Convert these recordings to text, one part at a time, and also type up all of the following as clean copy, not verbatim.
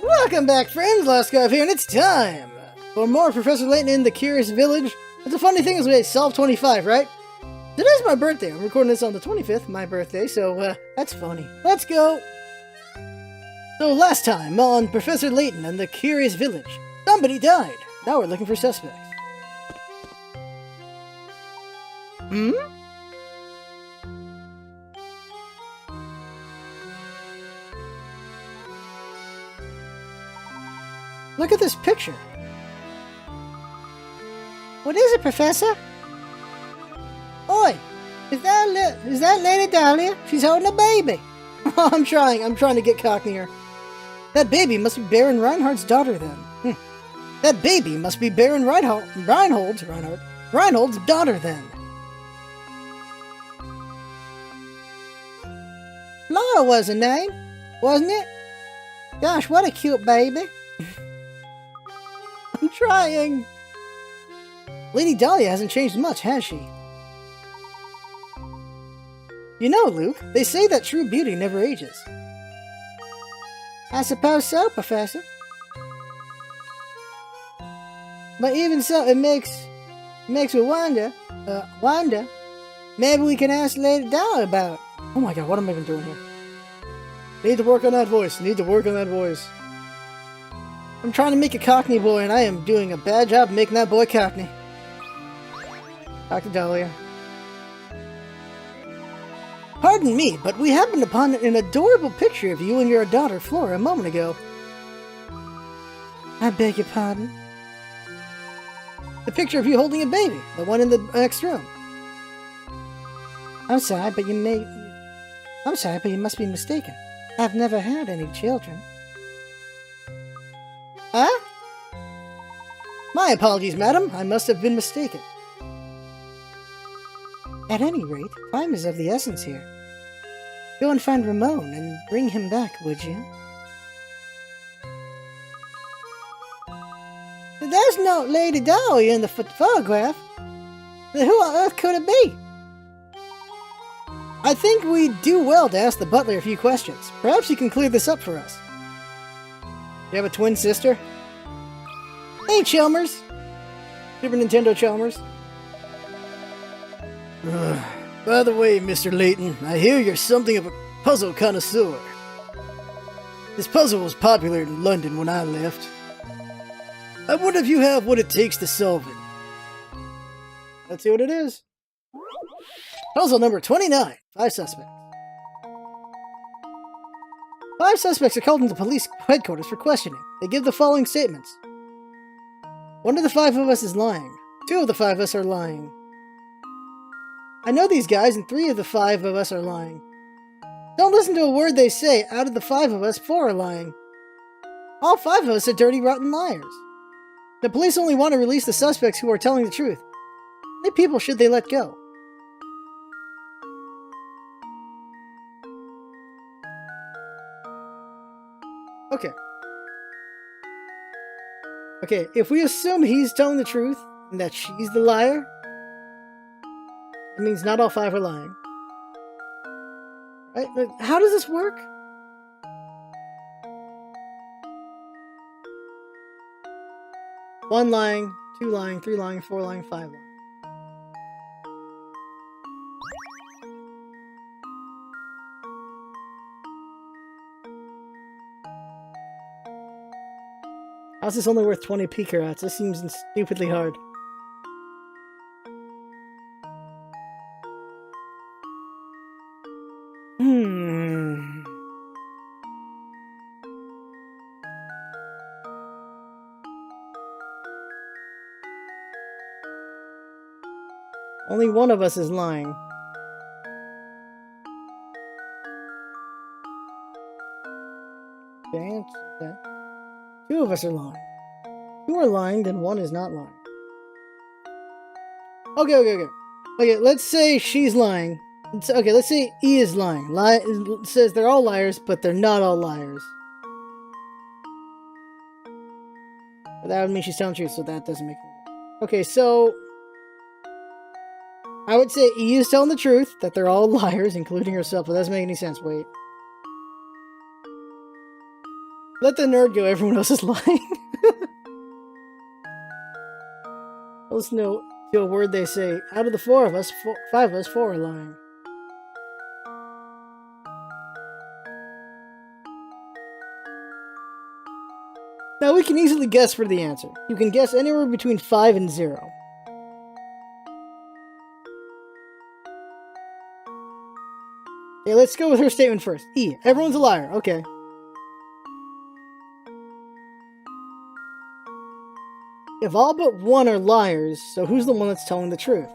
Welcome back, friends. LostScarf here, and it's time for more Professor Layton in the Curious Village. But the funny thing is we solved 25, right? Today's my birthday. I'm recording this on the 25th, my birthday, so that's funny. Let's go! So last time on Professor Layton and the Curious Village, somebody died. Now we're looking for suspects. Look at this picture. What is it, Professor? Oi! Is that Lady Dahlia? She's holding a baby. I'm trying to get cockneyer. That baby must be Baron Reinhardt's daughter then. That baby must be Baron Reinhold's daughter then. Laura was her name, wasn't it? Gosh, what a cute baby. I'm trying. Lady Dahlia hasn't changed much, has she? You know, Luke, they say that true beauty never ages. I suppose so, Professor. But even so, it makes me wonder, maybe we can ask Lady Dahlia about it. Oh my god, what am I even doing here? Need to work on that voice, I'm trying to make a Cockney boy, and I am doing a bad job making that boy Cockney. Dr. Dahlia. Pardon me, but we happened upon an adorable picture of you and your daughter Flora a moment ago. I beg your pardon? The picture of you holding a baby, the one in the next room. I'm sorry, but you must be mistaken. I've never had any children. Huh? My apologies, madam. I must have been mistaken. At any rate, time is of the essence here. Go and find Ramon and bring him back, would you? There's no Lady Dahlia in the photograph. Who on earth could it be? I think we'd do well to ask the butler a few questions. Perhaps he can clear this up for us. You have a twin sister? Hey, Chalmers! Super Nintendo Chalmers. By the way, Mr. Layton, I hear you're something of a puzzle connoisseur. This puzzle was popular in London when I left. I wonder if you have what it takes to solve it. Let's see what it is. Puzzle number 29. 5 suspects. 5 suspects are called into police headquarters for questioning. They give the following statements. 1 of the 5 of us is lying. 2 of the 5 of us are lying. I know these guys, and 3 of the 5 of us are lying. Don't listen to a word they say. Out of the 5 of us, 4 are lying. All 5 of us are dirty, rotten liars. The police only want to release the suspects who are telling the truth. How many people should they let go? Okay, if we assume he's telling the truth, and that she's the liar, it means not all 5 are lying. Right? But how does this work? One lying, 2 lying, 3 lying, 4 lying, 5 lying. How's this only worth 20 P-Carats? This seems stupidly hard. Only 1 of us is lying. Okay. 2 of us are lying. 2 are lying, then 1 is not lying. Okay, let's say she's lying. Okay, let's say E is lying. It says they're all liars, but they're not all liars. But that would mean she's telling the truth, so that doesn't make sense. Okay, so I would say E is telling the truth, that they're all liars, including herself, but that doesn't make any sense. Wait. Let the nerd go, everyone else is lying. Listen to a word they say. Out of the 4 of us, 5 of us, 4 are lying. Now we can easily guess for the answer. You can guess anywhere between 5 and 0. Okay, let's go with her statement first. E. Everyone's a liar. Okay. If all but 1 are liars, so who's the one that's telling the truth?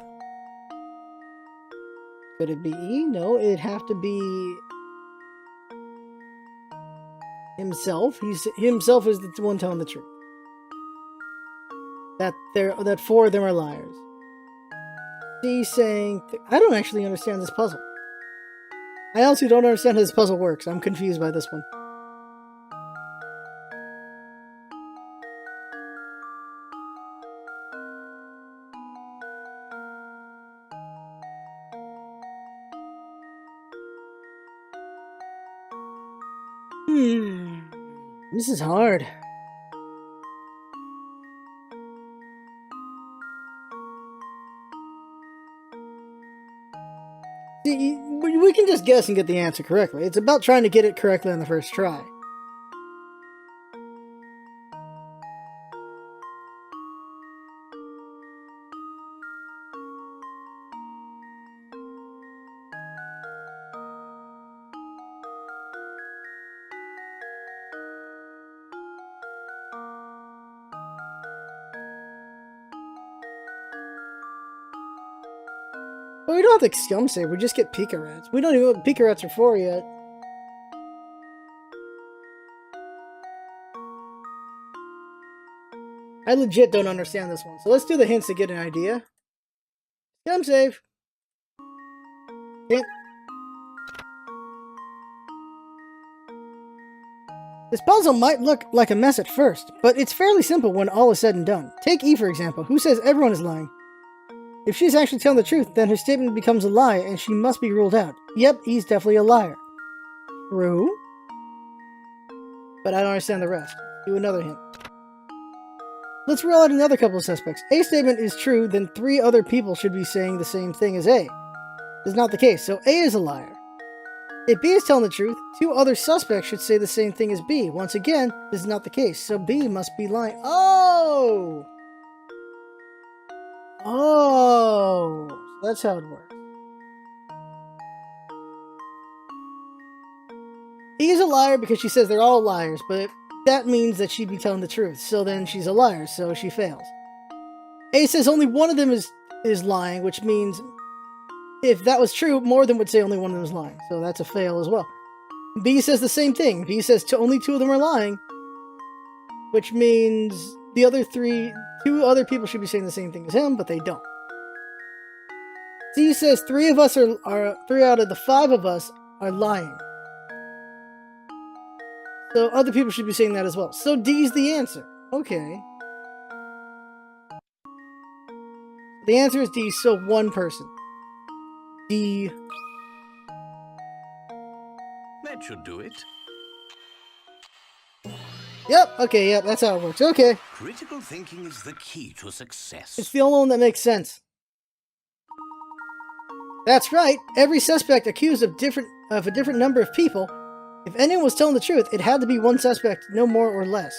Could it be E? No, it'd have to be himself. Himself is the one telling the truth. That 4 of them are liars. C saying... I don't actually understand this puzzle. I also don't understand how this puzzle works. I'm confused by this one. This is hard. See, we can just guess and get the answer correctly. It's about trying to get it correctly on the first try. But we don't have to scum save, we just get Pika Rats. We don't even know what Pika Rats are for yet. I legit don't understand this one, so let's do the hints to get an idea. Scum save. Hint. This puzzle might look like a mess at first, but it's fairly simple when all is said and done. Take E for example, who says everyone is lying. If she's actually telling the truth, then her statement becomes a lie and she must be ruled out. Yep, he's definitely a liar. True. But I don't understand the rest. Do another hint. Let's rule out another couple of suspects. A's statement is true, then 3 other people should be saying the same thing as A. This is not the case, so A is a liar. If B is telling the truth, 2 other suspects should say the same thing as B. Once again, this is not the case, so B must be lying. Oh! Oh, that's how it works. He's a liar because she says they're all liars, but that means that she'd be telling the truth. So then she's a liar, so she fails. A says only one of them is lying, which means if that was true, more of them would say only one of them is lying. So that's a fail as well. B says the same thing. B says only 2 of them are lying, which means the other 2 other people should be saying the same thing as him, but they don't. C says 3 of us are 3 out of the 5 of us are lying. So other people should be saying that as well. So D's the answer. Okay. The answer is D, so 1 person. D. That should do it. Yep, okay, yep, that's how it works. Okay. Critical thinking is the key to success. It's the only one that makes sense. That's right. Every suspect accused of a different number of people. If anyone was telling the truth, it had to be 1 suspect, no more or less.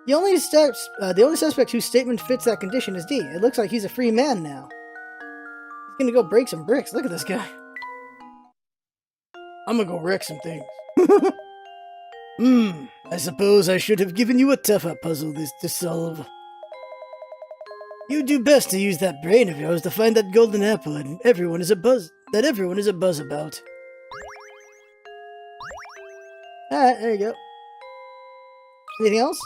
The only suspect whose statement fits that condition is D. It looks like he's a free man now. He's gonna go break some bricks. Look at this guy. I'm gonna go wreck some things. I suppose I should have given you a tougher puzzle to solve. You do best to use that brain of yours to find that golden apple that everyone is a buzz about. Alright, there you go. Anything else?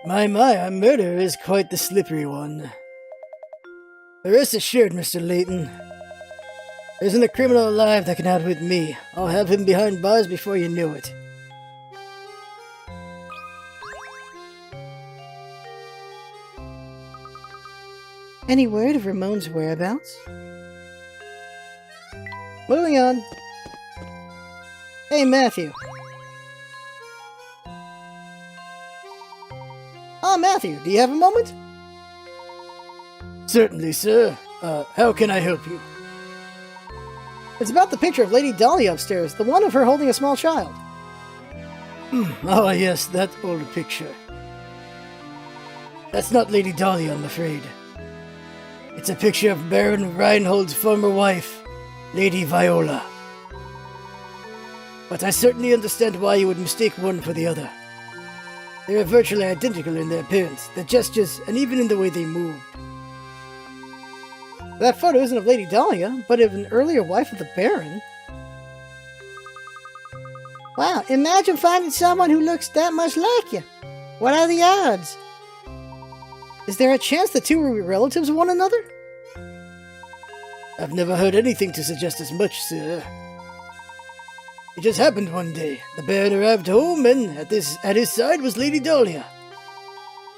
My, our murder is quite the slippery one. Rest assured, Mr. Layton. There isn't a criminal alive that can outwit me. I'll have him behind bars before you know it. Any word of Ramon's whereabouts? Moving on. Hey, Matthew. Ah, Matthew, do you have a moment? Certainly, sir. How can I help you? It's about the picture of Lady Dahlia upstairs, the one of her holding a small child. Oh, yes, that old picture. That's not Lady Dahlia, I'm afraid. It's a picture of Baron Reinhold's former wife, Lady Viola. But I certainly understand why you would mistake one for the other. They are virtually identical in their appearance, their gestures, and even in the way they moved. That photo isn't of Lady Dahlia, but of an earlier wife of the Baron. Wow, imagine finding someone who looks that much like you. What are the odds? Is there a chance the two were relatives of one another? I've never heard anything to suggest as much, sir. It just happened one day. The Baron arrived home, and at his side was Lady Dahlia.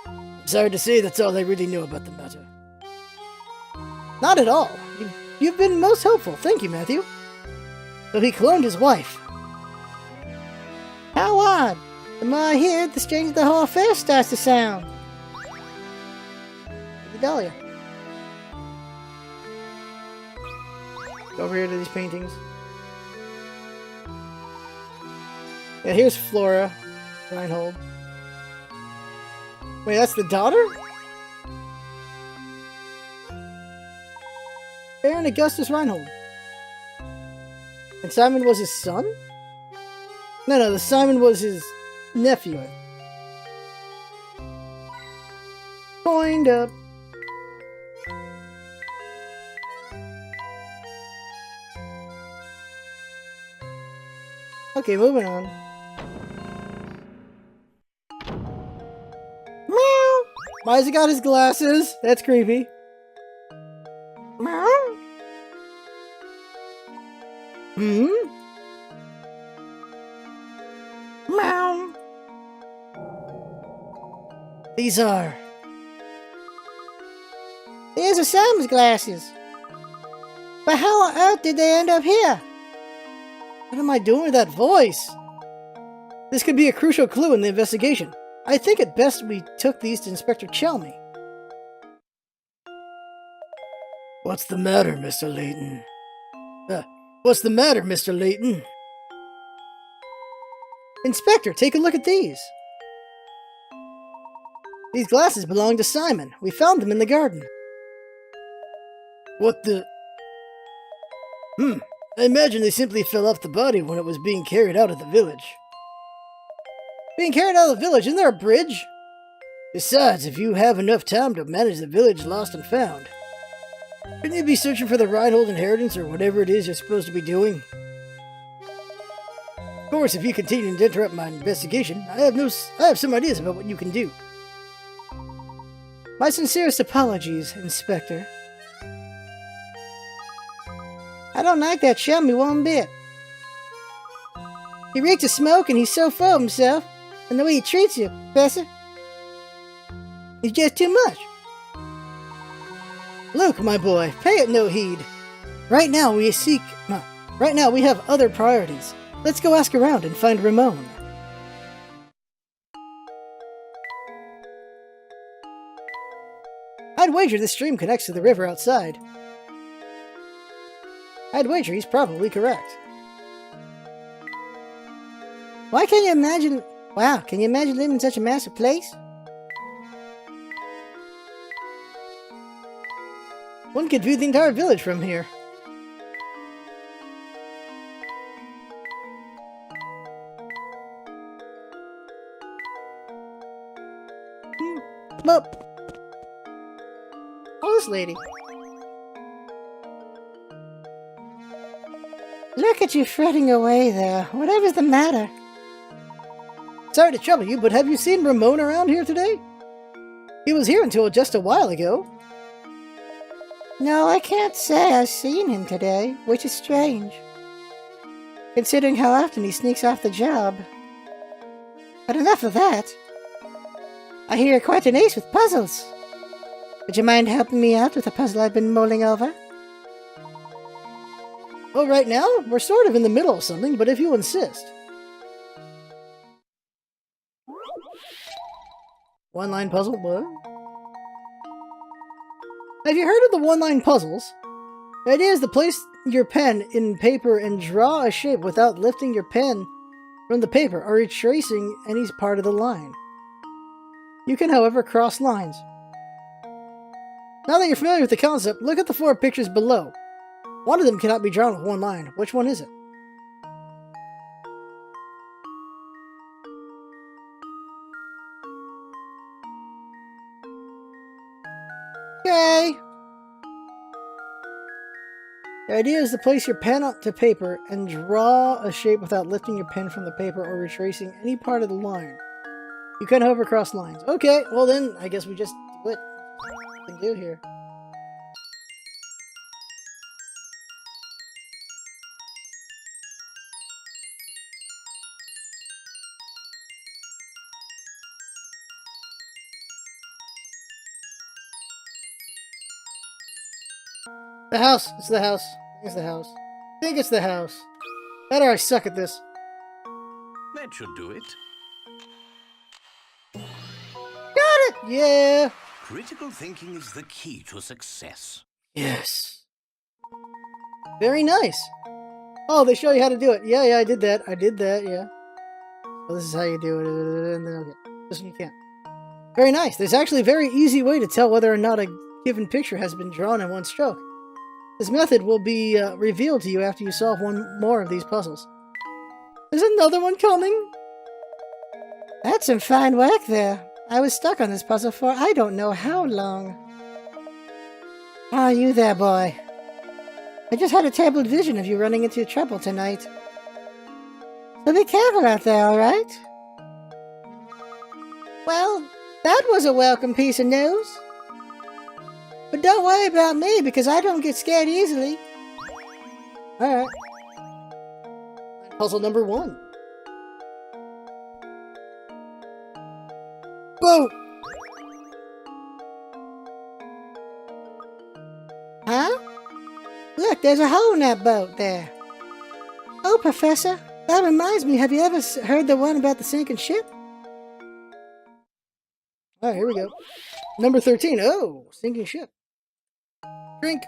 I'm sorry to say that's all I really know about the matter. Not at all. You've been most helpful. Thank you, Matthew. So he cloned his wife. How odd. The more I hear it, the stranger the whole affair starts to sound. Lady Dahlia. Go over here to these paintings. Yeah, here's Flora Reinhold. Wait, that's the daughter? Baron Augustus Reinhold. And Simon was his son? No, the Simon was his nephew. Coined up. Okay, moving on. Meow! Why has he got his glasses? That's creepy. Meow! Meow! These are Simon's glasses. But how on earth did they end up here? What am I doing with that voice? This could be a crucial clue in the investigation. I think it best we took these to Inspector Chelmy. What's the matter, Mr. Layton? What's the matter, Mr. Layton? Inspector, take a look at these. These glasses belong to Simon. We found them in the garden. What the... I imagine they simply fell off the body when it was being carried out of the village. Being carried out of the village? Isn't there a bridge? Besides, if you have enough time to manage the village lost and found, shouldn't you be searching for the Reinhold inheritance or whatever it is you're supposed to be doing? Of course, if you continue to interrupt my investigation, I have some ideas about what you can do. My sincerest apologies, Inspector. I don't like that Chelmy one bit. He reeks of smoke and he's so full of himself, and the way he treats you, Professor, is just too much. Luke, my boy, pay it no heed. Right now we have other priorities. Let's go ask around and find Ramon. I'd wager this stream connects to the river outside. I'd wager he's probably correct. Why can you imagine... Wow, can you imagine living in such a massive place? One could view the entire village from here. But... Oh, this lady. Look at you fretting away there. Whatever's the matter? Sorry to trouble you, but have you seen Ramon around here today? He was here until just a while ago. No, I can't say I've seen him today, which is strange, considering how often he sneaks off the job. But enough of that. I hear you're quite an ace with puzzles. Would you mind helping me out with a puzzle I've been mulling over? Oh, right now? We're sort of in the middle of something, but if you insist. One-line puzzle? What? Have you heard of the one-line puzzles? The idea is to place your pen in paper and draw a shape without lifting your pen from the paper or retracing any part of the line. You can, however, cross lines. Now that you're familiar with the concept, look at the 4 pictures below. One of them cannot be drawn with one line. Which one is it? Okay. The idea is to place your pen onto paper and draw a shape without lifting your pen from the paper or retracing any part of the line. You can, hover, cross lines. Okay, well then, I guess we just do it. What we can do here. The house. It's the house. I think it's the house. I think it's the house. Better I suck at this. That should do it. Got it! Yeah! Critical thinking is the key to success. Yes. Very nice. Oh, they show you how to do it. Yeah, I did that. Yeah. So this is how you do it. And then, okay. This one you can't. Very nice. There's actually a very easy way to tell whether or not a given picture has been drawn in one stroke. This method will be revealed to you after you solve one more of these puzzles. There's another one coming! That's some fine work there. I was stuck on this puzzle for I don't know how long. Ah, you there, boy. I just had a terrible vision of you running into trouble tonight. So be careful out there, alright? Well, that was a welcome piece of news. But don't worry about me, because I don't get scared easily. Alright. Puzzle number 1. Boat! Huh? Look, there's a hole in that boat there. Oh, Professor, that reminds me, have you ever heard the one about the sinking ship? Alright, here we go. Number 13. Oh, sinking ship. Drink.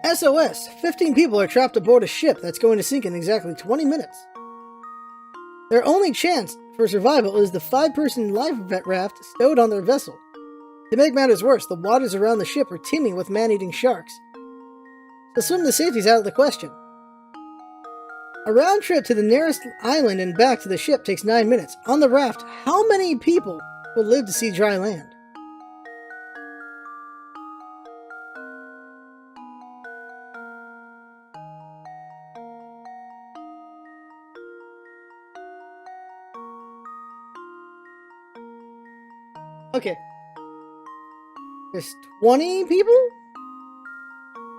SOS. 15 people are trapped aboard a ship that's going to sink in exactly 20 minutes. Their only chance for survival is the 5-person life raft stowed on their vessel. To make matters worse, the waters around the ship are teeming with man-eating sharks. So swim to safety is out of the question. A round trip to the nearest island and back to the ship takes 9 minutes. On the raft, how many people will live to see dry land? Okay. There's 20 people?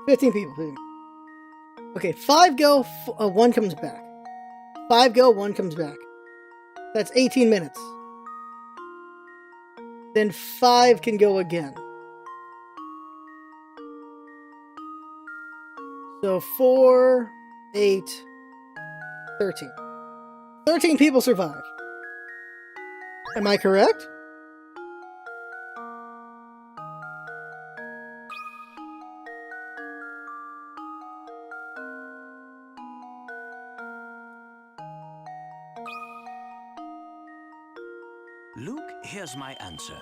15 people. Okay, 5 go, 1 comes back. 5 go, 1 comes back. That's 18 minutes. Then 5 can go again. So 4, 8, 13. 13 people survive. Am I correct? Luke, here's my answer.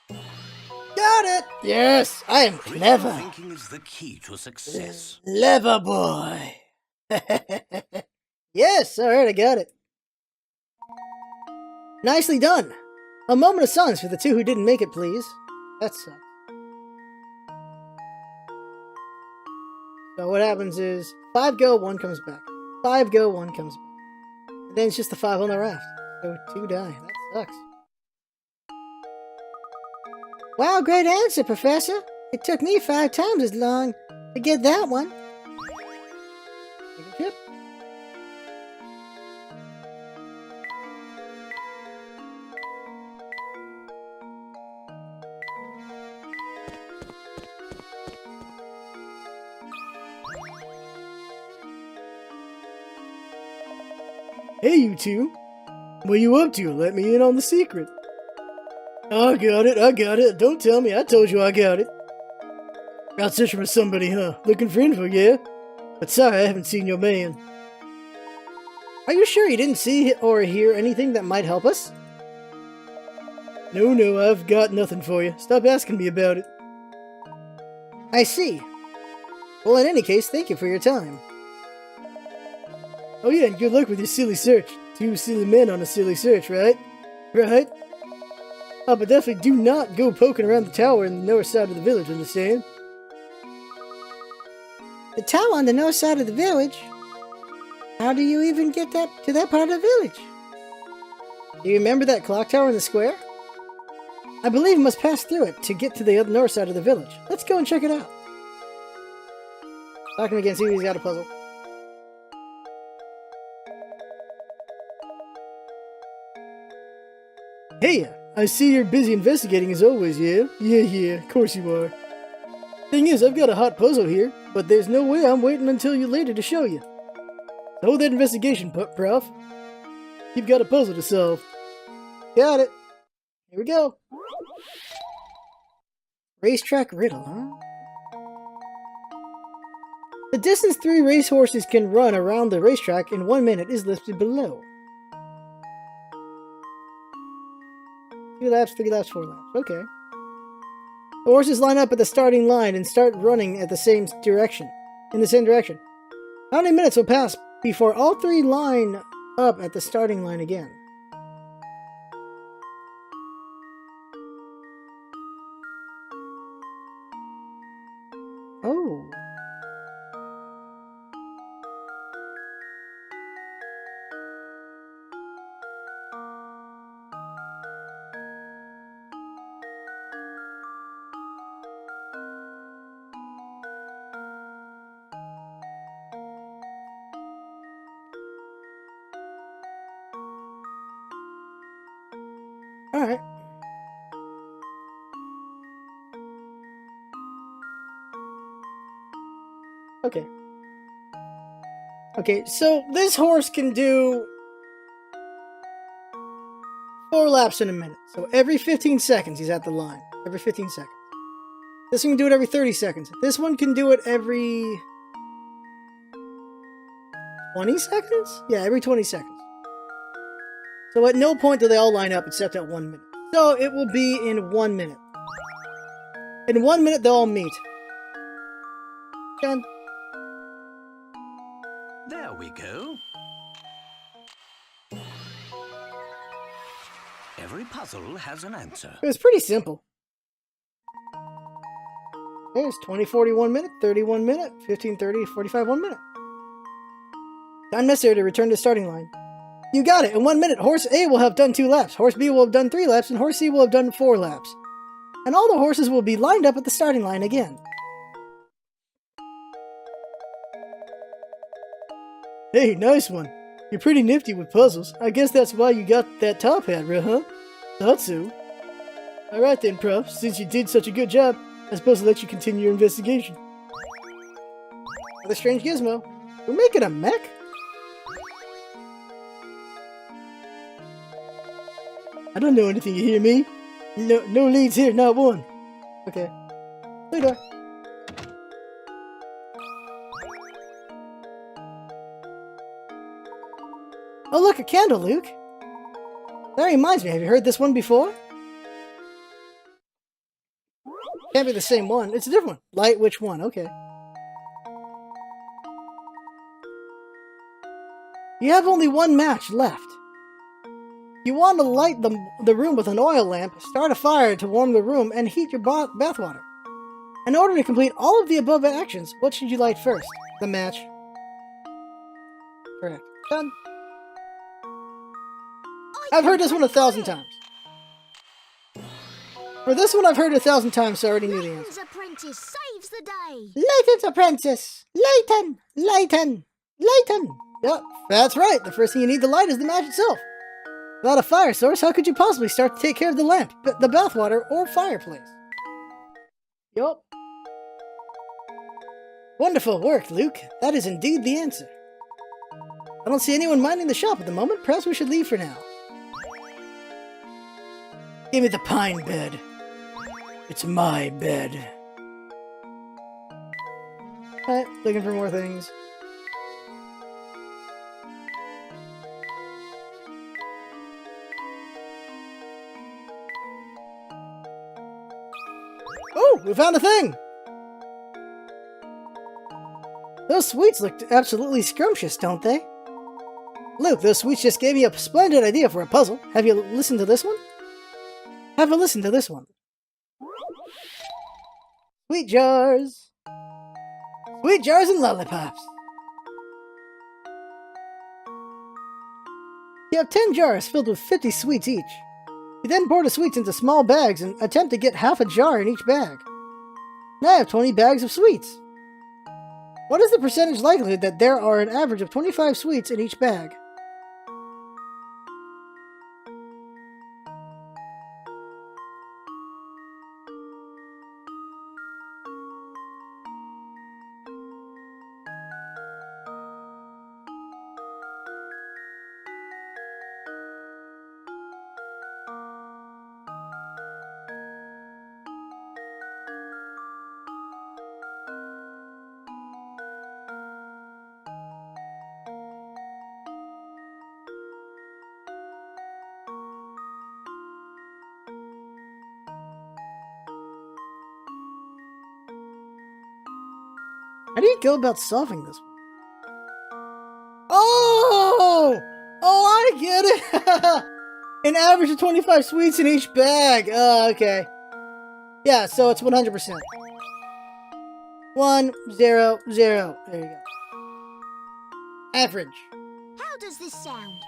Got it! Yes, I am clever. Critical thinking is the key to success. Clever boy. Yes, alright, I got it. Nicely done. A moment of silence for the 2 who didn't make it, please. That sucks. So what happens is 5 go, 1 comes back. 5 go, 1 comes back. And then it's just the 5 on the raft. So 2 die. That sucks. Wow, great answer, Professor. It took me 5 times as long to get that one. Take a chip. Hey, you two. What you up to? Let me in on the secret. I got it. Don't tell me. I told you I got it. Out searching for somebody, huh? Looking for info, yeah? But sorry, I haven't seen your man. Are you sure you didn't see or hear anything that might help us? No, I've got nothing for you. Stop asking me about it. I see. Well, in any case, thank you for your time. Oh yeah, and good luck with your silly search. 2 silly men on a silly search, right? Right? Oh, but definitely do not go poking around the tower in the north side of the village, understand? The tower on the north side of the village? How do you even get to that part of the village? Do you remember that clock tower in the square? I believe we must pass through it to get to the other north side of the village. Let's go and check it out. Talk to him again, see if he's got a puzzle. Hey, I see you're busy investigating as always, yeah? Yeah, of course you are. Thing is, I've got a hot puzzle here, but there's no way I'm waiting until you later to show you. Hold that investigation, Prof. You've got a puzzle to solve. Got it. Here we go. Racetrack riddle, huh? The distance 3 racehorses can run around the racetrack in 1 minute is listed below. 2 laps, 3 laps, 4 laps. Okay. The horses line up at the starting line and start running at the same direction. In the same direction. How many minutes will pass before all 3 line up at the starting line again? Oh. Alright. Okay. Okay, so this horse can do 4 laps in a minute. So every 15 seconds he's at the line. Every 15 seconds. This one can do it every 30 seconds. This one can do it every 20 seconds? Yeah, every 20 seconds. So at no point do they all line up except at 1 minute. So it will be in 1 minute. In 1 minute they'll all meet. Done. There we go. Every puzzle has an answer. It was pretty simple. There's 20, 40, 1 minute, 31 minute, 15, 30, 45, 1 minute. Time necessary to return to the starting line. You got it! In 1 minute, horse A will have done 2 laps, horse B will have done 3 laps, and horse C will have done 4 laps. And all the horses will be lined up at the starting line again. Hey, nice one. You're pretty nifty with puzzles. I guess that's why you got that top hat, huh? Thought so. Alright then, Prof. Since you did such a good job, I suppose I'll let you continue your investigation. Another strange gizmo. We're making a mech? I don't know anything, you hear me? No leads here, not one. Okay. Later. Oh look, a candle, Luke. That reminds me, have you heard this one before? Can't be the same one. It's a different one. Light which one? Okay. You have only 1 match left. You want to light the room with an oil lamp, start a fire to warm the room, and heat your bathwater. In order to complete all of the above actions, what should you light first? The match. Correct. Done. I've heard this one 1,000 times. For this one I've heard 1,000 times, so I already knew the answer. Layton's apprentice saves the day. Layton's apprentice! Layton! Yep, that's right. The first thing you need to light is the match itself. Without a fire source, how could you possibly start to take care of the lamp, the bathwater, or fireplace? Yup. Wonderful work, Luke. That is indeed the answer. I don't see anyone minding the shop at the moment. Perhaps we should leave for now. Give me the pine bed. It's my bed. Alright, looking for more things. Oh, we found a thing! Those sweets look absolutely scrumptious, don't they? Luke, those sweets just gave me a splendid idea for a puzzle. Have you listened to this one? Have a listen to this one. Sweet jars. Sweet jars and lollipops. You have 10 jars filled with 50 sweets each. You then pour the sweets into small bags and attempt to get half a jar in each bag. Now I have 20 bags of sweets. What is the percentage likelihood that there are an average of 25 sweets in each bag? How do you go about solving this one? Oh! Oh, I get it! An average of 25 sweets in each bag. Oh, okay. Yeah, so it's 100%. 1, 0, 0. There you go. Average. How does this sound?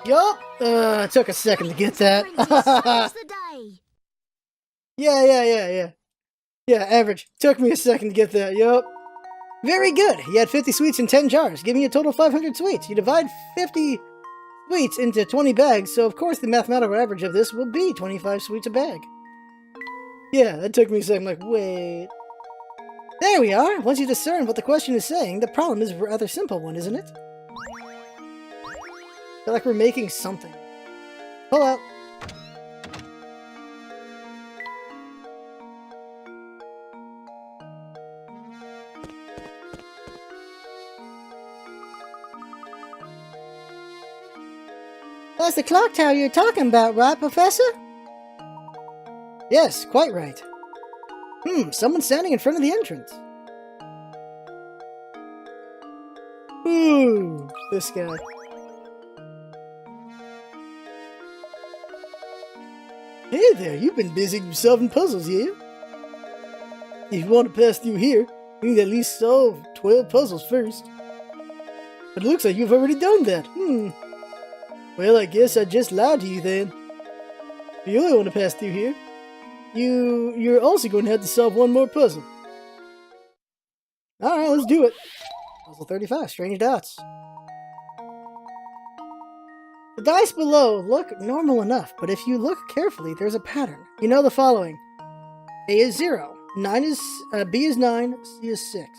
Yup. It took a second to get that. Princess saves the day. Yeah. Yeah, average. Took me a second to get that. Yup. Very good. You had 50 sweets in 10 jars, giving you a total of 500 sweets. You divide 50 sweets into 20 bags, so of course the mathematical average of this will be 25 sweets a bag. Yeah, that took me a second. I'm like, wait. There we are. Once you discern what the question is saying, the problem is a rather simple one, isn't it? I feel like we're making something. Pull out. That's the clock tower you're talking about, right, Professor? Yes, quite right. Someone's standing in front of the entrance. Ooh, this guy. Hey there, you've been busying yourself in puzzles, yeah? If you want to pass through here, you need to at least solve 12 puzzles first. But it looks like you've already done that. Well, I guess I just lied to you then. If you only want to pass through here, you're also going to have to solve one more puzzle. Alright, let's do it. Puzzle 35, Strange Dots. The dice below look normal enough, but if you look carefully, there's a pattern. You know the following. A is 0, B is 9, C is 6.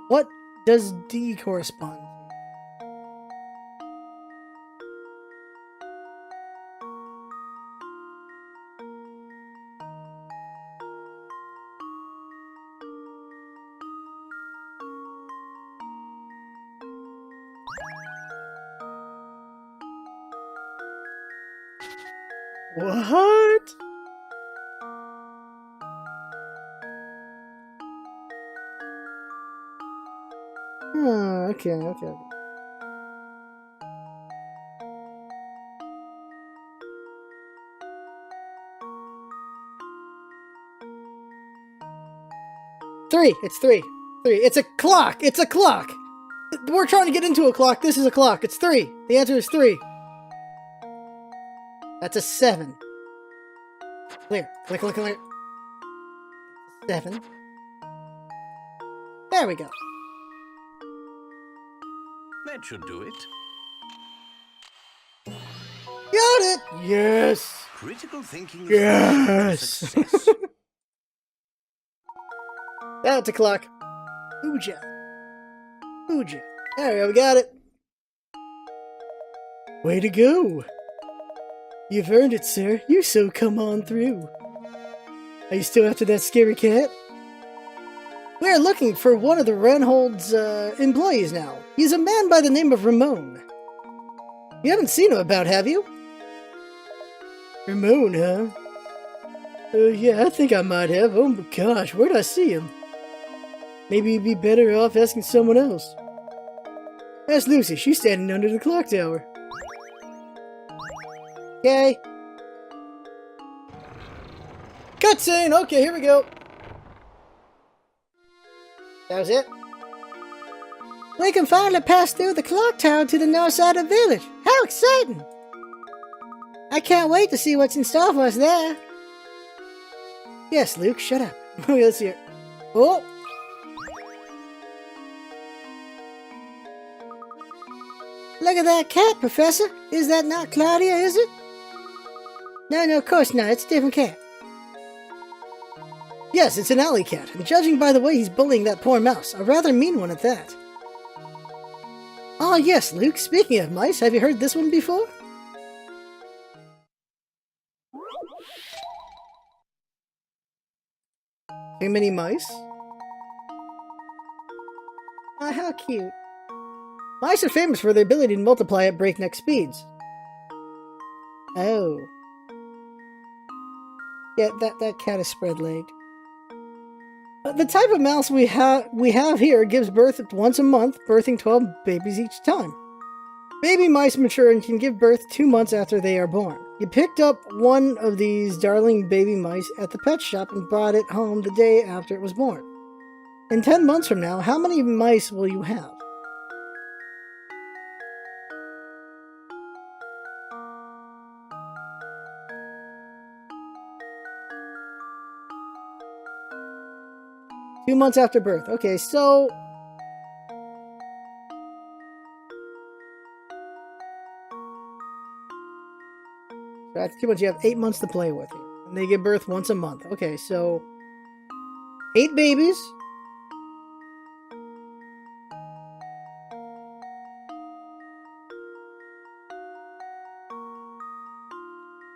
What does D correspond to? What? Okay. 3. It's 3. 3. It's a clock. It's a clock. We're trying to get into a clock. This is a clock. It's 3. The answer is 3. That's a 7. Clear. Clear. 7. There we go. That should do it. Got it! Yes! Critical thinking is Yes! success. That's a clock. Pooja. Pooja. There we go, we got it. Way to go! You've earned it, sir. You so come on through. Are you still after that scary cat? We are looking for one of the Ranhold's employees now. He's a man by the name of Ramon. You haven't seen him about, have you? Ramon, huh? Yeah, I think I might have. Oh my gosh, where'd I see him? Maybe you'd be better off asking someone else. Ask Lucy, she's standing under the clock tower. Okay. Cutscene! Okay, here we go. That was it? We can finally pass through the clock tower to the north side of the village. How exciting! I can't wait to see what's in store for us there. Yes, Luke, shut up. Let's hear it. Oh! Look at that cat, Professor. Is that not Claudia, is it? No, of course not. It's a different cat. Yes, it's an alley cat, and judging by the way he's bullying that poor mouse, a rather mean one at that. Oh yes, Luke, speaking of mice, have you heard this one before? Too many mice? Ah, how cute. Mice are famous for their ability to multiply at breakneck speeds. Oh. Yeah, that cat is spread-legged. The type of mouse we have here gives birth once a month, birthing 12 babies each time. Baby mice mature and can give birth 2 months after they are born. You picked up one of these darling baby mice at the pet shop and brought it home the day after it was born. In 10 months from now, how many mice will you have? Two months after birth. Okay, so... That's 2 months. You have 8 months to play with here. And they give birth once a month. Okay, so... 8 babies.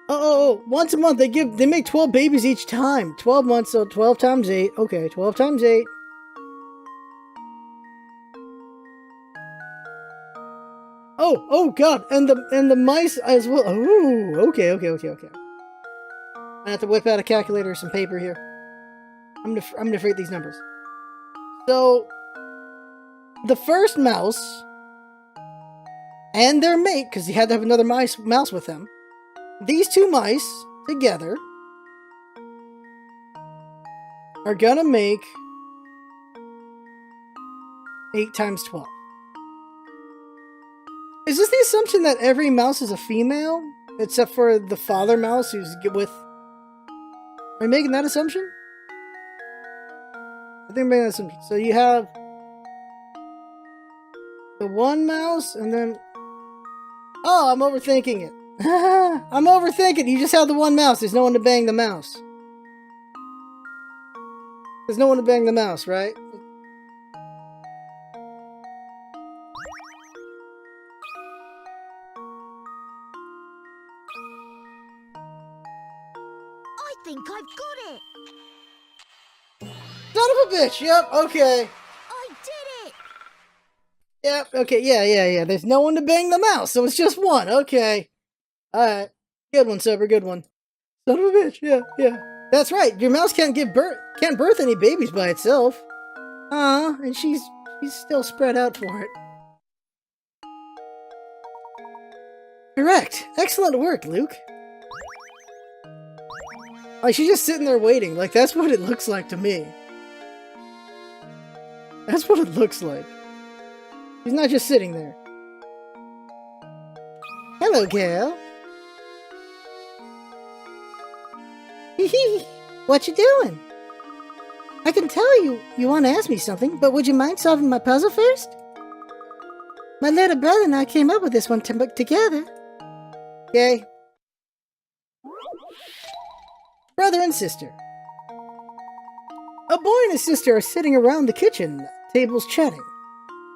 Oh, once a month they make 12 babies each time. 12 months, so 12 times 8. Okay, 12 times 8. Oh god, and the mice as well. Ooh, okay. I have to whip out a calculator or some paper here. I'm gonna forget these numbers. So the first mouse and their mate, because he had to have another mouse with them. These 2 mice together are gonna make 8 times 12. Is this the assumption that every mouse is a female? Except for the father mouse who's with... Are you making that assumption? I think I'm making that assumption. So you have the one mouse and then... Oh, I'm overthinking it. I'm overthinking. You just have the one mouse. There's no one to bang the mouse. There's no one to bang the mouse, right? I think I've got it. Son of a bitch. Yep. Okay. I did it. Yep. Okay. Yeah. There's no one to bang the mouse, so it's just one. Okay. Alright. Good one, Sober. Good one. Son of a bitch. Yeah. That's right. Your mouse can't birth any babies by itself. And she's still spread out for it. Correct. Excellent work, Luke. Like, she's just sitting there waiting. Like, that's what it looks like to me. That's what it looks like. She's not just sitting there. Hello, Gal. What you doing? I can tell you want to ask me something, but would you mind solving my puzzle first? My little brother and I came up with this one together. Okay. Brother and sister. A boy and his sister are sitting around the kitchen tables chatting.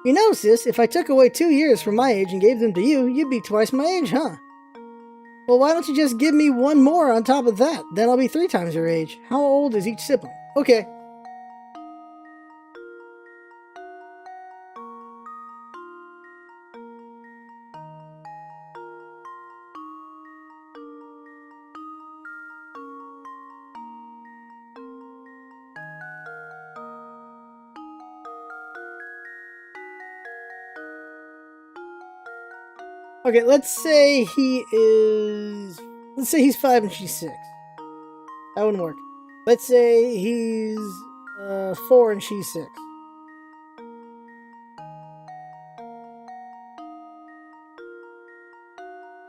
You know, sis, if I took away 2 years from my age and gave them to you, you'd be twice my age, huh? Well, why don't you just give me 1 more on top of that? Then I'll be 3 times your age. How old is each sibling? Okay. Okay, let's say he's 5 and she's 6. That wouldn't work. Let's say he's 4 and she's 6.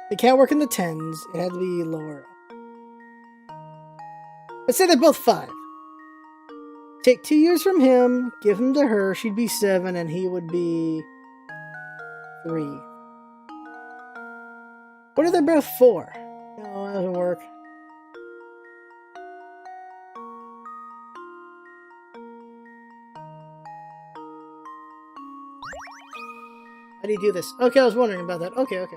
It can't work in the 10s. It had to be lower. Let's say they're both 5. Take 2 years from him, give him to her, she'd be 7, and he would be 3. What are they both 4? No, that doesn't work. How do you do this? Okay, I was wondering about that. Okay.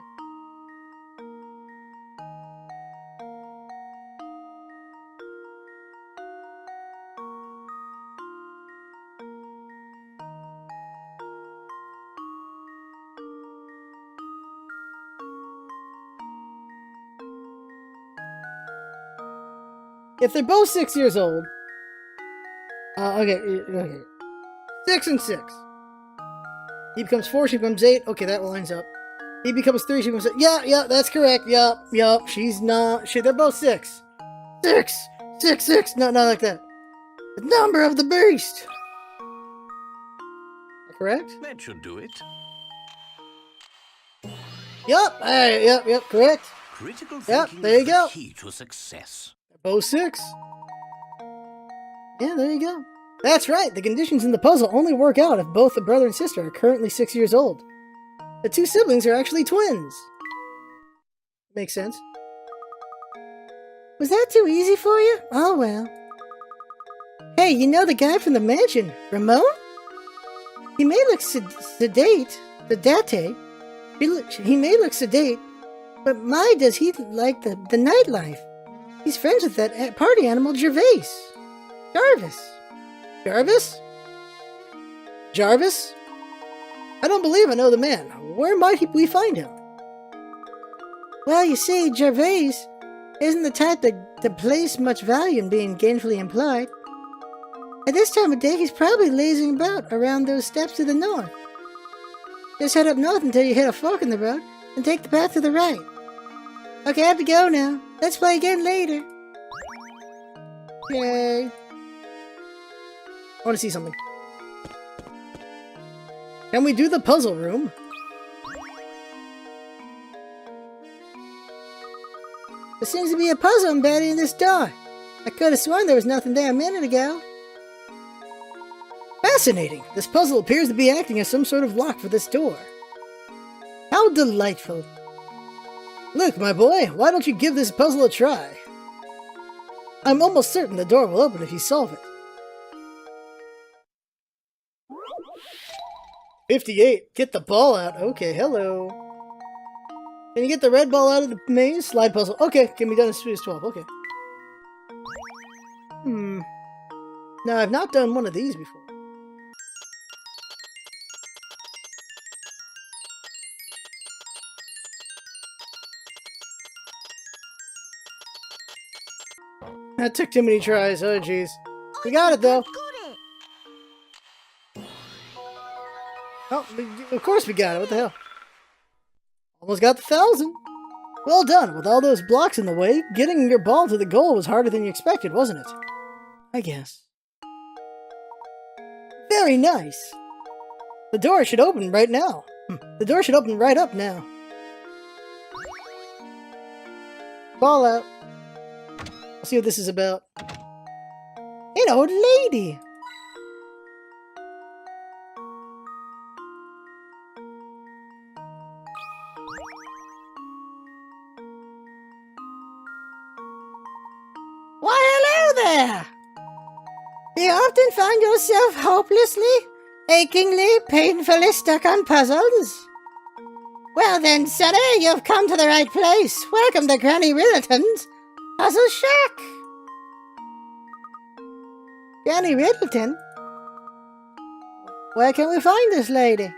If they're both 6 years old, okay. 6 and 6. He becomes 4, she becomes 8. Okay, that lines up. He becomes 3, she becomes 8. Yeah, that's correct. Yup. She's not. They're both 6. 6. No, not like that. The number of the beast. Correct? That should do it. Yup. Yep. Correct. Critical Yep, thinking there you is the go. key to success. Both 6. Yeah, there you go. That's right. The conditions in the puzzle only work out if both the brother and sister are currently 6 years old. The 2 siblings are actually twins. Makes sense. Was that too easy for you? Oh, well. Hey, you know the guy from the mansion, Ramon? He may look sedate. He may look sedate, but my, does he like the nightlife. He's friends with that party animal Jarvis? I don't believe I know the man. Where might we find him? Well, you see, Jarvis isn't the type to place much value in being gainfully employed. At this time of day, he's probably lazing about around those steps to the north. Just head up north until you hit a fork in the road, and take the path to the right. Okay, I have to go now. Let's play again later. Yay. I want to see something. Can we do the puzzle room? There seems to be a puzzle embedded in this door. I could have sworn there was nothing there a minute ago. Fascinating. This puzzle appears to be acting as some sort of lock for this door. How delightful. Look, my boy, why don't you give this puzzle a try? I'm almost certain the door will open if you solve it. 58. Get the ball out. Okay, hello. Can you get the red ball out of the maze? Slide puzzle. Okay, can be done as soon as 12. Okay. Now, I've not done one of these before. That took too many tries. Oh, jeez. We got it, though. Oh, of course we got it. What the hell? Almost got the 1,000. Well done. With all those blocks in the way, getting your ball to the goal was harder than you expected, wasn't it? I guess. Very nice. The door should open right now. The door should open right up now. Ball out. Let's see what this is about. An old lady. Why, hello there! Do you often find yourself hopelessly Achingly, painfully stuck on puzzles? Well then, sonny, you've come to the right place. Welcome to Granny Riddleton's Puzzle Shack. Granny Riddleton? Where can we find this lady?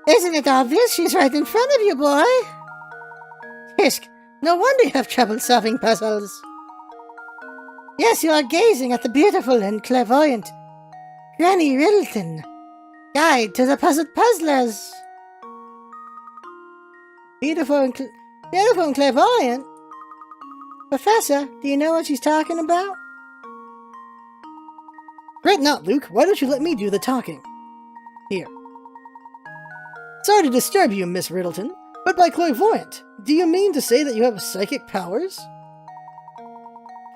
Isn't it obvious? She's right in front of you, boy. Hisk, no wonder you have trouble solving puzzles. Yes, you are gazing at the beautiful and clairvoyant Granny Riddleton, Guide to the Puzzled Puzzlers. Beautiful and clairvoyant? Professor, do you know what she's talking about? Great not, Luke. Why don't you let me do the talking? Here. Sorry to disturb you, Miss Riddleton, but by clairvoyant, do you mean to say that you have psychic powers?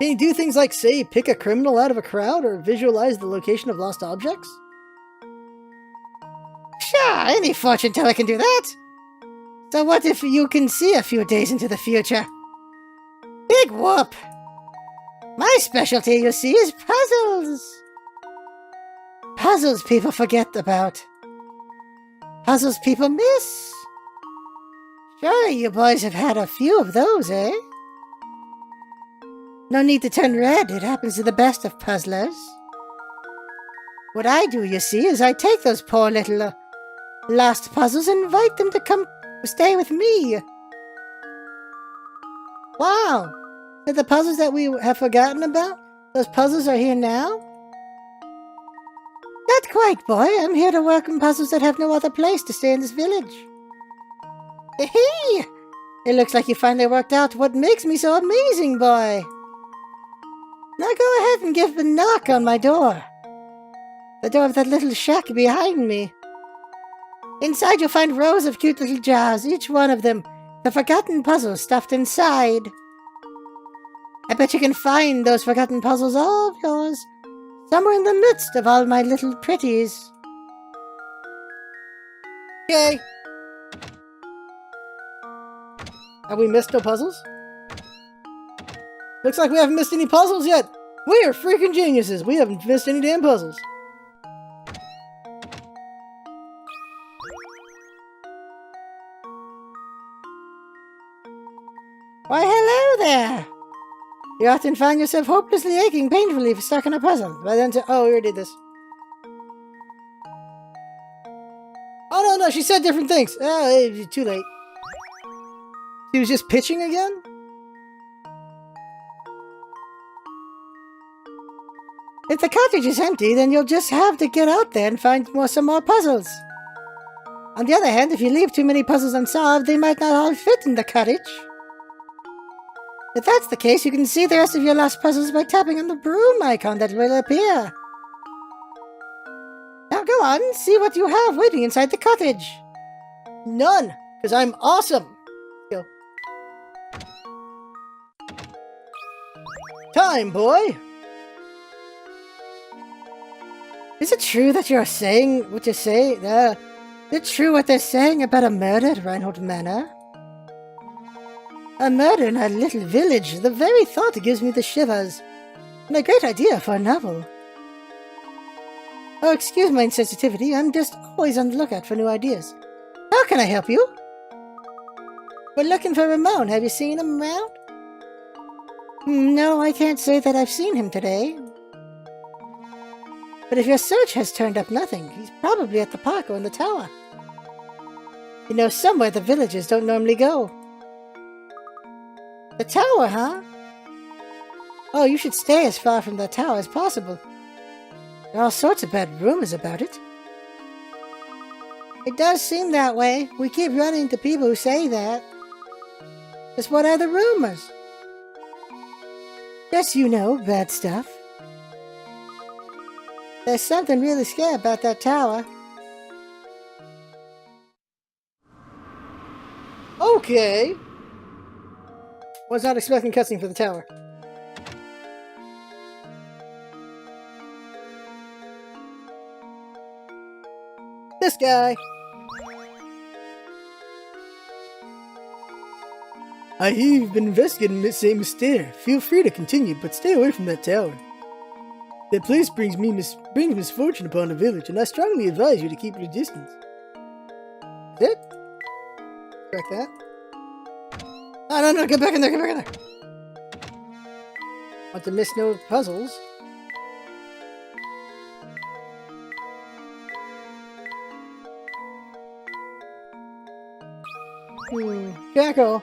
Can you do things like, say, pick a criminal out of a crowd or visualize the location of lost objects? Sure, any fortune teller can do that. So what if you can see a few days into the future? Big whoop! My specialty, you see, is puzzles. Puzzles people forget about. Puzzles people miss. Sure, you boys have had a few of those, eh? No need to turn red, it happens to the best of puzzlers. What I do, you see, is I take those poor little lost puzzles and invite them to come stay with me. Wow! So the puzzles that we have forgotten about, those puzzles are here now? Not quite, boy. I'm here to work on puzzles that have no other place to stay in this village. Hey! It looks like you finally worked out what makes me so amazing, boy. Now go ahead and give a knock on my door. The door of that little shack behind me. Inside you'll find rows of cute little jars, each one of them the forgotten puzzles stuffed inside. I bet you can find those forgotten puzzles all of yours, somewhere in the midst of all my little pretties. Okay. Have we missed no puzzles? Looks like we haven't missed any puzzles yet. We are freaking geniuses. We haven't missed any damn puzzles. Why, hello there. You often find yourself hopelessly aching painfully stuck in a puzzle. But then oh, we already did this. Oh, no, she said different things. Oh, it's too late. She was just pitching again? If the cottage is empty, then you'll just have to get out there and find some more puzzles. On the other hand, if you leave too many puzzles unsolved, they might not all fit in the cottage. If that's the case, you can see the rest of your lost puzzles by tapping on the broom icon that will appear. Now go on, see what you have waiting inside the cottage. None, because I'm awesome. Go. Time, boy. Is it true that you're saying what you say? Is it true what they're saying about a murder at Reinhold Manor? A murder in a little village. The very thought gives me the shivers. And a great idea for a novel. Oh, excuse my insensitivity. I'm just always on the lookout for new ideas. How can I help you? We're looking for Ramon. Have you seen him around? No, I can't say that I've seen him today. But if your search has turned up nothing, he's probably at the park or in the tower. You know, somewhere the villagers don't normally go. The tower, huh? Oh, you should stay as far from the tower as possible. There are all sorts of bad rumors about it. It does seem that way. We keep running into people who say that. Just what are the rumors? Just, you know, bad stuff. There's something really scary about that tower. Okay. Was not expecting cutscene for the tower. This guy. I hear you've been investigating this same mystere. Feel free to continue, but stay away from that tower. The place brings misfortune upon the village, and I strongly advise you to keep your distance. Is it? Correct that. Oh, no, get back in there, get back in there. Want to miss no puzzles. Jackal.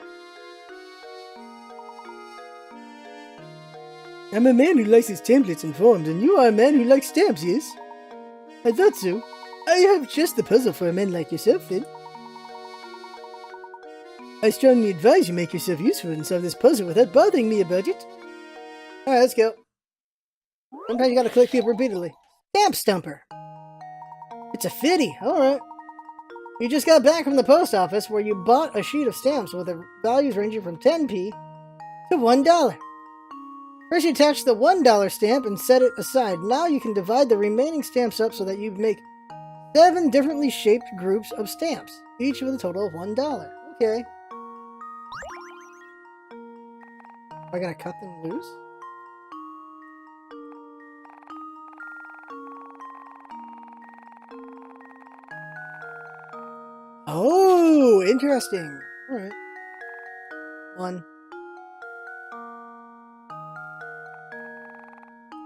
I'm a man who likes his templates and forms, and you are a man who likes stamps, yes? I thought so. I have just the puzzle for a man like yourself, then. I strongly advise you make yourself useful and solve this puzzle without bothering me about it. Alright, let's go. Sometimes you gotta click people repeatedly. Stamp Stumper. It's a fitty, alright. You just got back from the post office where you bought a sheet of stamps with the values ranging from 10p to $1. First you attach the $1 stamp and set it aside. Now you can divide the remaining stamps up so that you make 7 differently shaped groups of stamps, each with a total of $1. Okay. Am I gonna cut them loose? Oh, interesting. Alright. 1,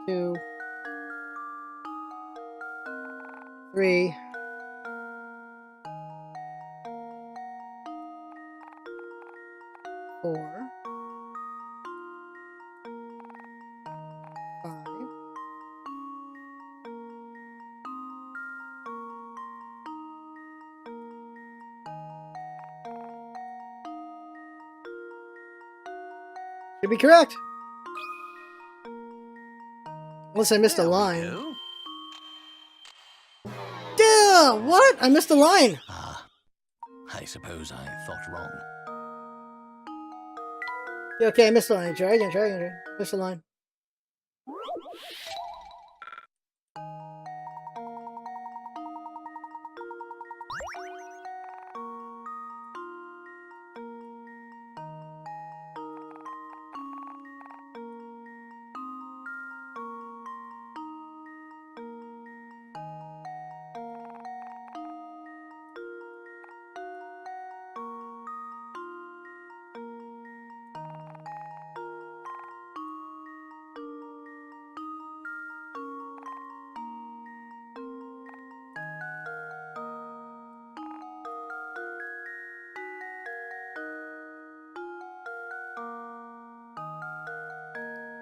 2, 3, 4, 5, 6. Should be correct. Unless I missed a line. Duh! What? I missed a line! Ah, I suppose I thought wrong. Yeah, okay, I missed a line. Try again. Missed a line.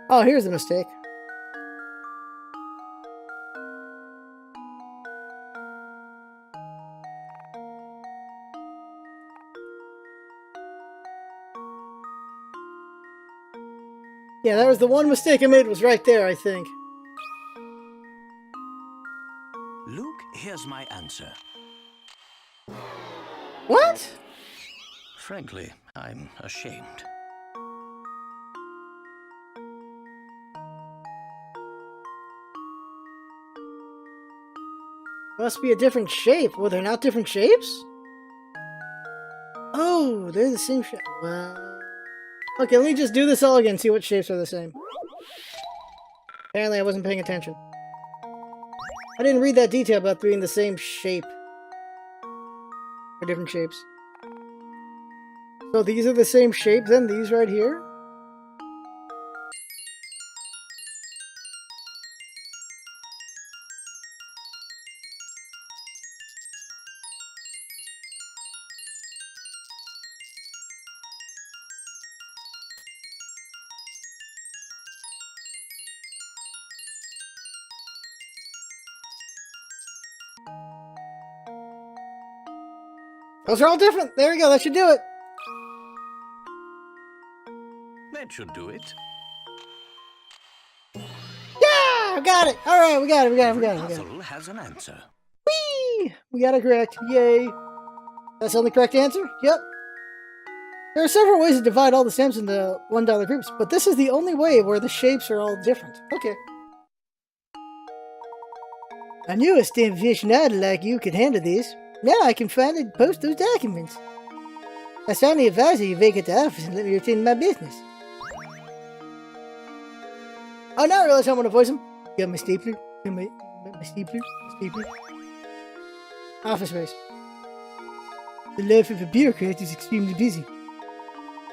Oh, here's the mistake. Yeah, that was the one mistake I made, was right there, I think. Luke, here's my answer. What? Frankly, I'm ashamed. Must be a different shape. Well, they're not different shapes? Oh, they're the same shape. Well... Okay, let me just do this all again, see what shapes are the same. Apparently I wasn't paying attention. I didn't read that detail about being the same shape. Or different shapes. So these are the same shape then, these right here? Those are all different. There we go. That should do it. That should do it. Yeah, got it. All right, we got it. Puzzle has an answer. Whee! We got it correct. Yay. That's the only correct answer? Yep. There are several ways to divide all the stamps into $1 groups, but this is the only way where the shapes are all different. Okay. I knew a stamp aficionado like you could handle this. Now I can finally post those documents. I strongly advise you vacate the office and let me retain my business. Oh, now I realize I want to voice him. Got my stapler? Got my stapler? Stapler? Office space. The life of a bureaucrat is extremely busy.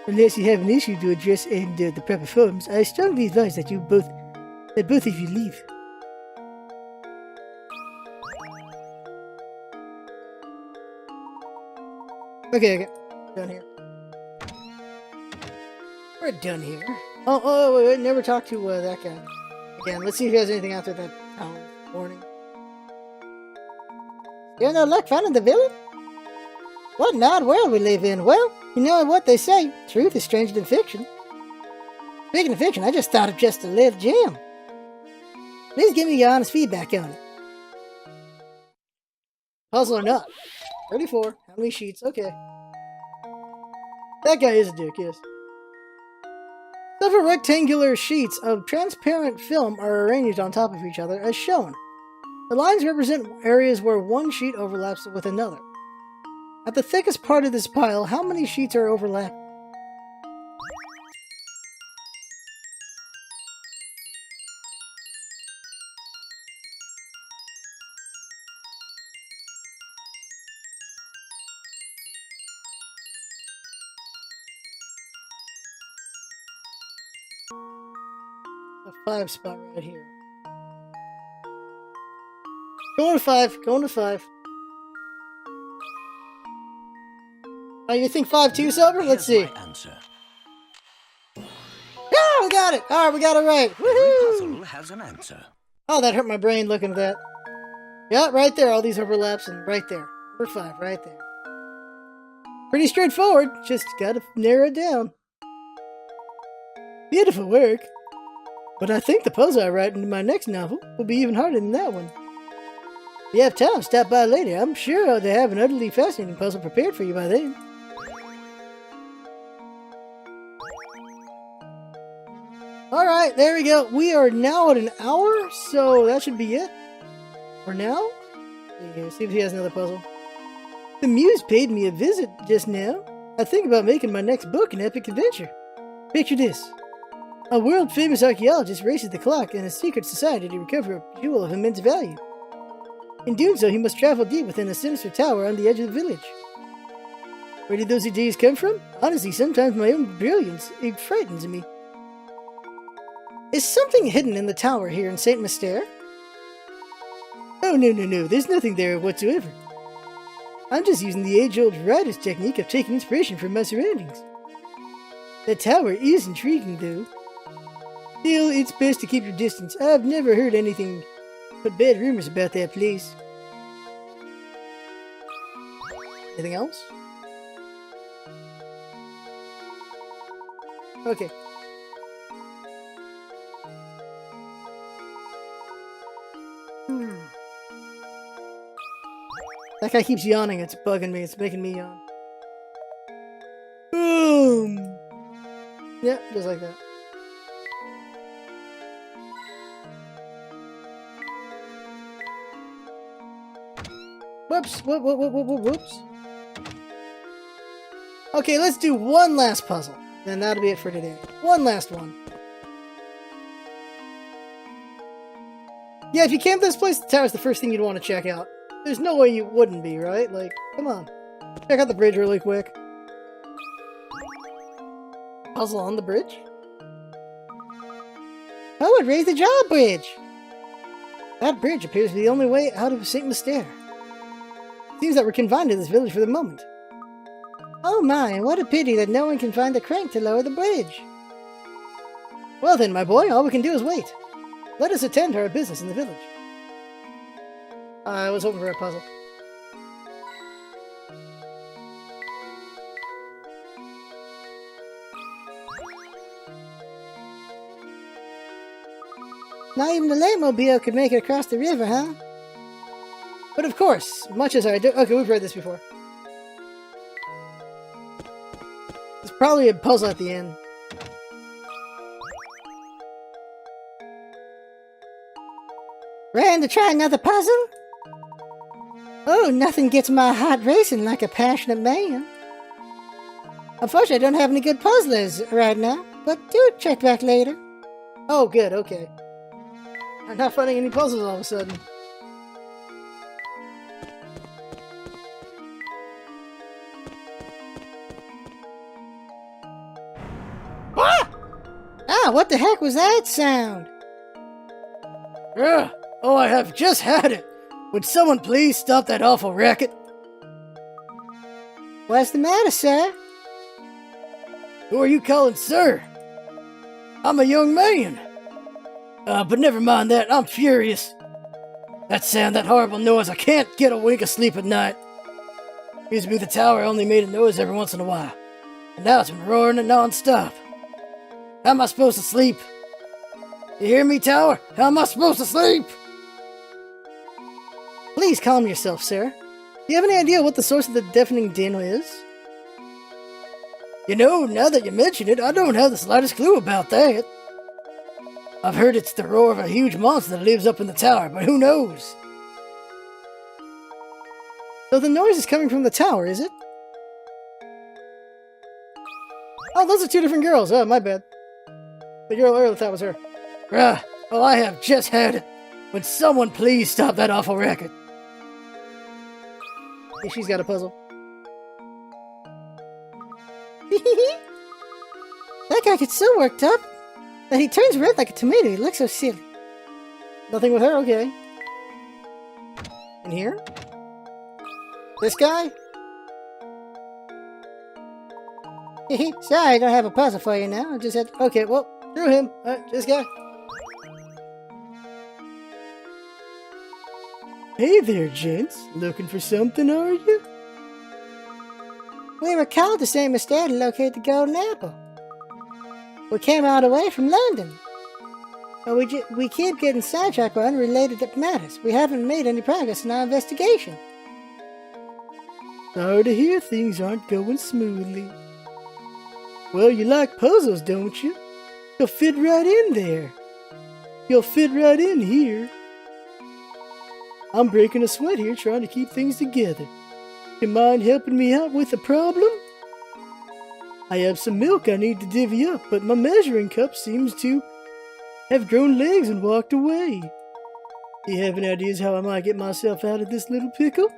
Unless you have an issue to address in the proper forms, I strongly advise that both of you leave. Okay. Done here. We're done here. Wait, never talk to that guy. Again, let's see if he has anything after that warning. You have no luck finding the villain? What an odd world we live in. Well, you know what they say. Truth is stranger than fiction. Speaking of fiction, I just thought of just a little gem. Please give me your honest feedback on it. Puzzle or not? 34. How many sheets? Okay. That guy is a dick, yes. Several rectangular sheets of transparent film are arranged on top of each other as shown. The lines represent areas where one sheet overlaps with another. At the thickest part of this pile, how many sheets are overlapped? A 5 spot right here. Going to 5. Going to 5. Oh, you think 5 too, Silver? Let's see. Here's my answer. Yeah, we got it! Alright, we got it right. Every Woohoo! puzzle has an answer. Oh, that hurt my brain looking at that. Yeah, right there. All these overlaps and right there. Number 5, right there. Pretty straightforward. Just gotta narrow it down. Beautiful work. But I think the puzzle I write in my next novel will be even harder than that one. If you have time, stop by later. I'm sure they have an utterly fascinating puzzle prepared for you by then. Alright, there we go. We are now at an hour, so that should be it. For now. See if he has another puzzle. The muse paid me a visit just now. I think about making my next book an epic adventure. Picture this. A world-famous archaeologist races the clock in a secret society to recover a jewel of immense value. In doing so, he must travel deep within a sinister tower on the edge of the village. Where did those ideas come from? Honestly, sometimes my own brilliance, it frightens me. Is something hidden in the tower here in St. Mystere? Oh, no, there's nothing there whatsoever. I'm just using the age-old writer's technique of taking inspiration from my surroundings. The tower is intriguing, though. Still, it's best to keep your distance. I've never heard anything but bad rumors about that place. Anything else? Okay. That guy keeps yawning. It's bugging me. It's making me yawn. Boom! Yeah, just like that. Whoops! Whoops! Okay, let's do one last puzzle. Then that'll be it for today. One last one. Yeah, if you camp this place, the tower's the first thing you'd want to check out. There's no way you wouldn't be, right? Like, come on. Check out the bridge really quick. Puzzle on the bridge? Oh, it raised the drawbridge! That bridge appears to be the only way out of St. Mystere. Seems that we're confined to this village for the moment. Oh my, what a pity that no one can find the crank to lower the bridge. Well then, my boy, all we can do is wait. Let us attend to our business in the village. I was hoping for a puzzle. Not even the Laytmobile could make it across the river, huh? But of course, much as I do... Okay, we've read this before. There's probably a puzzle at the end. Ready to try another puzzle? Oh, nothing gets my heart racing like a passionate man. Unfortunately, I don't have any good puzzlers right now, but do check back later. Oh, good, okay. I'm not finding any puzzles all of a sudden. Ah! Ah, what the heck was that sound? Oh, I have just had it. Would someone please stop that awful racket? What's the matter, sir? Who are you calling sir? I'm a young man. But never mind that, I'm furious. That sound, that horrible noise, I can't get a wink of sleep at night. Used to be the tower only made a noise every once in a while. And now it's been roaring it non-stop. How am I supposed to sleep? You hear me, tower? How am I supposed to sleep? Please calm yourself, sir. Do you have any idea what the source of the deafening din is? You know, now that you mention it, I don't have the slightest clue about that. I've heard it's the roar of a huge monster that lives up in the tower, but who knows? So the noise is coming from the tower, is it? Oh, those are two different girls. Oh, my bad. The girl earlier, that was her. Well, I have just had it. Would someone please stop that awful racket? Hey, she's got a puzzle. That guy gets so worked up that he turns red like a tomato. He looks so silly. Nothing with her, okay. In here? This guy? Sorry, I don't have a puzzle for you now. I just had... Okay, well, through him. This guy. Hey there, gents. Looking for something, are you? We were called the same as Dad to locate the golden apple. We came all the way from London. But we keep getting sidetracked by unrelated matters. We haven't made any progress in our investigation. Sorry to hear things aren't going smoothly. Well, you like puzzles, don't you? You'll fit right in there. You'll fit right in here. I'm breaking a sweat here trying to keep things together. You mind helping me out with the problem? I have some milk I need to divvy up, but my measuring cup seems to have grown legs and walked away. Do you have any ideas how I might get myself out of this little pickle?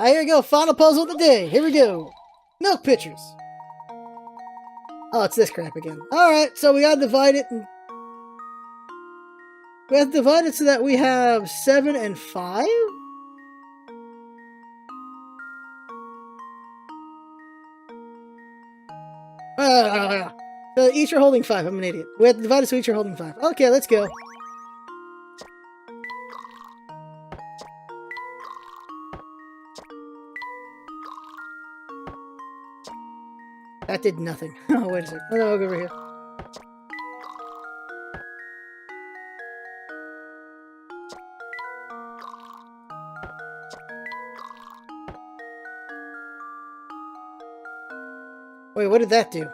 Here we go, final puzzle of the day. Here we go. Milk pitchers. Oh, it's this crap again. Alright, so we gotta divide it and... We have to divide it so that we have 7 and 5? So each are holding 5. I'm an idiot. We have to divide it so each are holding 5. Okay, let's go. That did nothing. Oh, wait a second. Oh, no, I'll go over here. Wait, what did that do?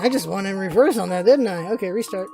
I just went in reverse on that, didn't I? Okay, restart.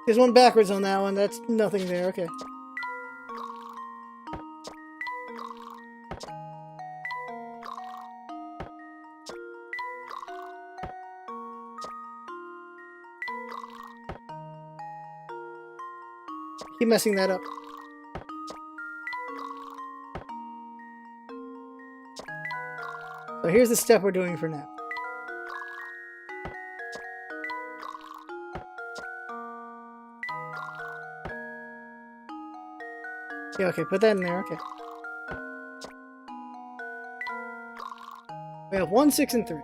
There's one backwards on that one. That's nothing there. Okay. Keep messing that up. So here's the step we're doing for now. Yeah, okay, put that in there, okay. We have 1, 6, and 3.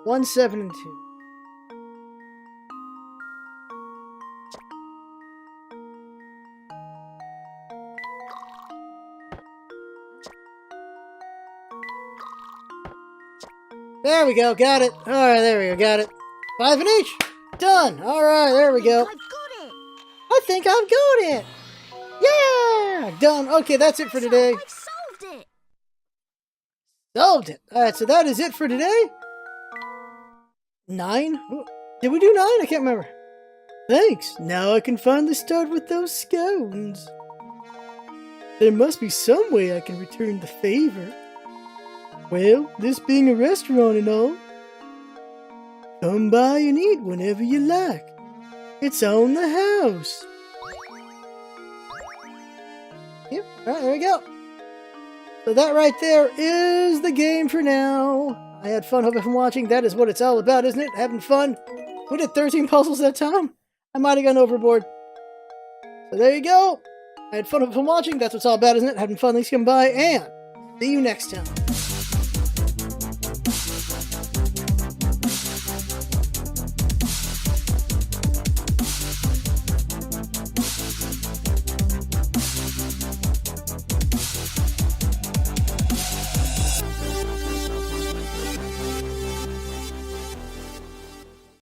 1, 7, and 2. There we go, got it. Alright, there we go, got it. 5 in each. Done. Alright, there we go. I've got it. I think I've got it. Yeah! Done. Okay, that's it for today. I've solved it. Solved it. Alright, so that is it for today. 9? Did we do 9? I can't remember. Thanks. Now I can finally start with those scones. There must be some way I can return the favor. Well, this being a restaurant and all, come by and eat whenever you like. It's on the house. Yep, alright, there we go. So that right there is the game for now. I had fun, hope I'm watching. That is what it's all about, isn't it? Having fun. We did 13 puzzles that time. I might have gone overboard. So there you go. I had fun, hope I'm watching. That's what it's all about, isn't it? Having fun, please come by, and see you next time.